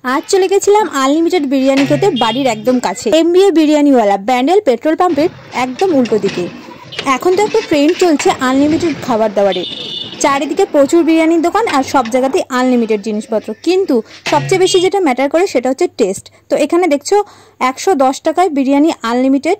आज चले गेছিলাম আনলিমিটেড বিরিয়ানি খেতে বাড়ির একদম কাছে এমবিএ বিরিয়ানিওয়ালা ব্যান্ডেল পেট্রোল পাম্পের একদম উল্টো দিকে। এখন তো একটা ট্রেন্ড চলছে আনলিমিটেড খাবার দাবারের, চারিদিকে প্রচুর বিরিয়ানির দোকান আর সব জায়গাতেই আনলিমিটেড জিনিসপত্র, কিন্তু সবচেয়ে বেশি যেটা ম্যাটার করে সেটা হচ্ছে টেস্ট। তো এখানে দেখছো 110 টাকায় বিরিয়ানি আনলিমিটেড।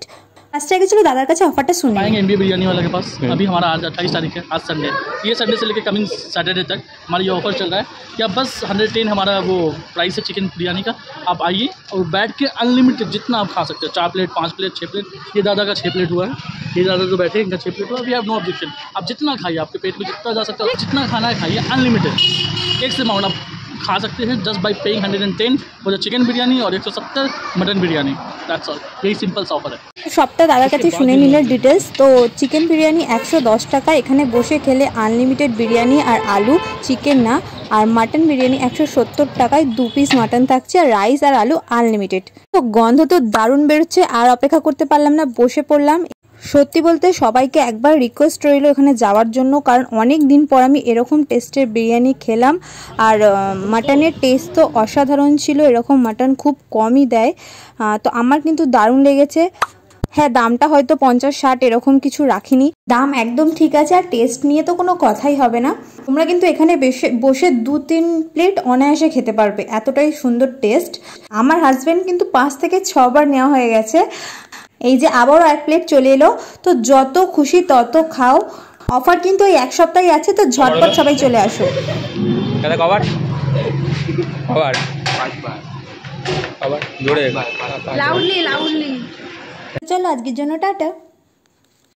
फास्ट आगे चलो दादा का ऑफर टा सुन आएंगे एमबीए बिरयानी वाला के पास। अभी हमारा आज 28 तारीख है, आज संडे, ये संडे से लेकर कमिंग सैटरडे तक हमारा ये ऑफर चल रहा है कि आप बस 110 हमारा वो प्राइस है चिकन बिरयानी का। आप आइए और बैठ के अनलिमिटेड जितना आप खा सकते हो, 4 प्लेट 5 प्लेट 6 प्लेट। ये दादा का 6 प्लेट हुआ है, ये दादा जो बैठे इनका 6 प्लेट हुआ। वी हैव नो ऑब्जेक्शन, आप जितना खाइए, आपके पेट में जितना जा सकते हो, जितना खाना है खाइए अनलिमिटेड। एक से अमाउंट आप खा सकते हैं just by paying 110 for the chicken biryani और 170 मटन बिरयानी। दैट्स ऑल, यही सिंपल सा ऑफर है। সবটা দাদার কাছে শুনে নিলে ডিটেলস। তো চিকেন বিরিয়ানি 110 টাকা, এখানে বসে খেলে আনলিমিটেড বিরিয়ানি আর আলু চিকেন না। আর মাটন বিরিয়ানি 170 টাকায় 2 পিস মাটন থাকছে, আর রাইস আর আলু আনলিমিটেড। তো গন্ধ তো দারুণ বেরোচ্ছে, আর অপেক্ষা করতে পারলাম না, বসে পড়লাম। সত্যি বলতে সবাইকে একবার রিকোয়েস্ট রইল এখানে যাওয়ার জন্য, কারণ অনেক দিন পর আমি এরকম টেস্টের বিরিয়ানি খেলাম। আর মাটনের টেস্ট তো অসাধারণ ছিল, এরকম মাটন খুব কমই দেয়। তো আমার কিন্তু দারুণ লেগেছে। হ্যাঁ, দামটা হয়তো 50-60 এরকম কিছু রাখিনি, দাম একদম ঠিক আছে। আর টেস্ট নিয়ে তো কোনো কথাই হবে না। তোমরা কিন্তু এখানে বসে 2-3 প্লেট অনায়াসে খেতে পারবে, এতটাই সুন্দর টেস্ট। আমার হাজব্যান্ড কিন্তু 5 থেকে 6 বার নেওয়া হয়ে গেছে। এই যে আবারও 1 প্লেট চলে এলো। তো যত খুশি তত খাও, অফার কিন্তু এই 1 সপ্তাহে আছে, তো ঝটপট সবাই চলে আসো। চলো আজকের জন্য টাটা।